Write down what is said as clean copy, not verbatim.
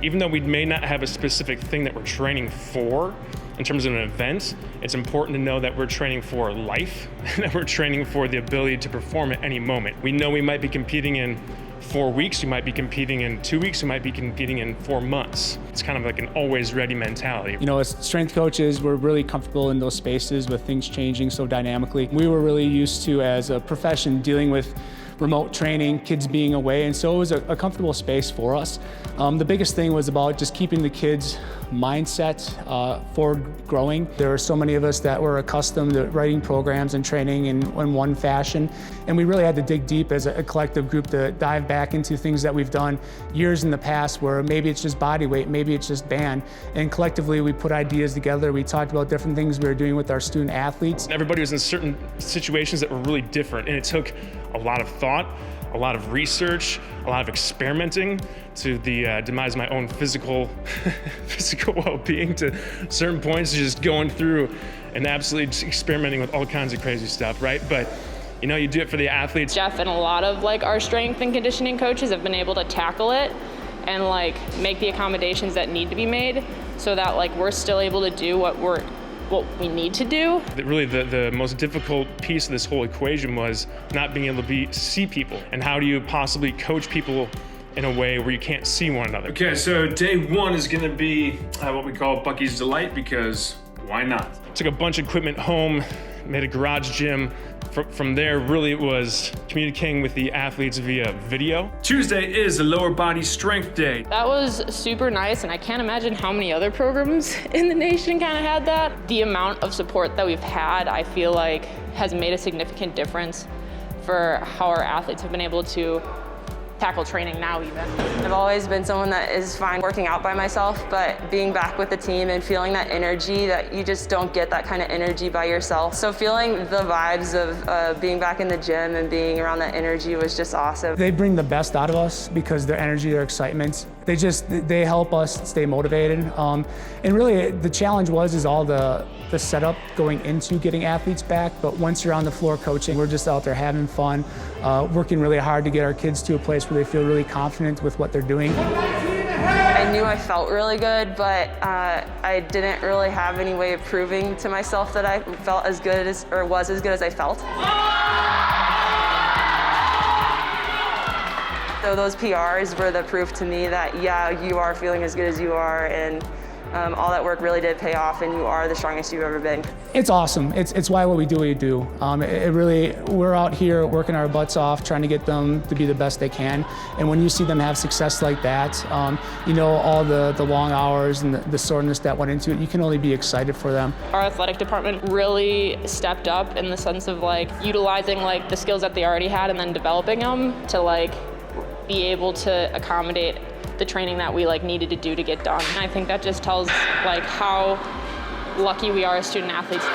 Even though we may not have a specific thing that we're training for in terms of an event, it's important to know that we're training for life, and that we're training for the ability to perform at any moment. We know we might be competing in 4 weeks, we might be competing in 2 weeks, we might be competing in 4 months. It's kind of like an always ready mentality. You know, as strength coaches, we're really comfortable in those spaces with things changing so dynamically. We were really used to, as a profession, dealing with remote training, kids being away, and so it was a comfortable space for us. The biggest thing was about just keeping the kids' mindset forward growing. There were so many of us that were accustomed to writing programs and training in one fashion, and we really had to dig deep as a collective group to dive back into things that we've done years in the past where maybe it's just body weight, maybe it's just band, and collectively we put ideas together. We talked about different things we were doing with our student athletes. Everybody was in certain situations that were really different, and it took a lot of thought, a lot of research, a lot of experimenting to the demise of my own physical well-being, to certain points, just going through and absolutely just experimenting with all kinds of crazy stuff, right? But you know, you do it for the athletes. Jeff and a lot of like our strength and conditioning coaches have been able to tackle it and like make the accommodations that need to be made so that like we're still able to do what we need to do. Really the most difficult piece of this whole equation was not being able to see people. And how do you possibly coach people in a way where you can't see one another? Okay, so day one is gonna be what we call Bucky's Delight, because why not? Took a bunch of equipment home, made a garage gym. From there, really it was communicating with the athletes via video. Tuesday is a lower body strength day. That was super nice, and I can't imagine how many other programs in the nation kind of had that. The amount of support that we've had, I feel like, has made a significant difference for how our athletes have been able to tackle training now even. I've always been someone that is fine working out by myself, but being back with the team and feeling that energy, that you just don't get that kind of energy by yourself. So feeling the vibes of being back in the gym and being around that energy was just awesome. They bring the best out of us because their energy, their excitement, they help us stay motivated. And really the challenge is all the setup going into getting athletes back, but once you're on the floor coaching, we're just out there having fun, working really hard to get our kids to a place where they feel really confident with what they're doing. I knew I felt really good, but I didn't really have any way of proving to myself that I felt as good as, or was as good as I felt. So those PRs were the proof to me that, yeah, you are feeling as good as you are, and all that work really did pay off, and you are the strongest you've ever been. It's awesome. It's why what we do. We're out here working our butts off, trying to get them to be the best they can. And when you see them have success like that, you know, all the long hours and the soreness that went into it, you can only be excited for them. Our athletic department really stepped up in the sense of like utilizing like the skills that they already had and then developing them to like be able to accommodate the training that we like needed to do to get done. And I think that just tells like how lucky we are as student athletes.